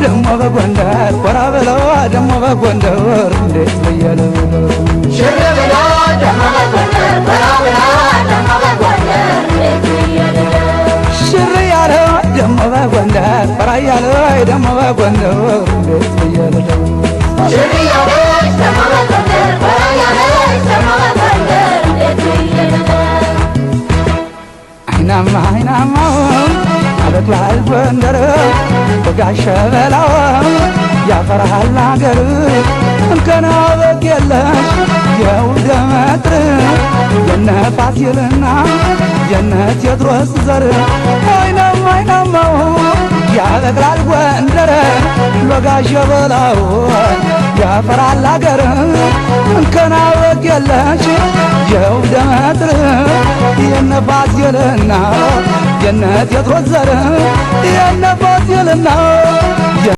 ደሞ በጎንደር ኮራ ብለው ደሞ በጎንደር እንዴት በየለው ሽር ብሎ ደሞ በጎንደር ኮራ ብሎ ደሞ በጎንደር እንዴት በየለው ሽር ያለ ደሞ በጎንደር ኮራ ያለ ደሞ በጎንደር እንዴት በየለው ሽር ያለ ደሞ በጎንደር ኮራ ያለ ደሞ በጎንደር እንዴት በየለው አይናማ አበቅላል ጎንደር በጋሸ በላው ያፈራሃል አገር እንከና በቅ የለሽ የውደ መጥር የነ ፋሲልና የነ ቴዎድሮስ ዘር አይናማው ያበቅላል ጎንደር በጋሸ በላው ያፈራሃል አገር እንከና በቅ የለሽ የውደ መጥር የነ ፋሲልና የነ ቴዎድሮስ ዘር የነ ፋሲልና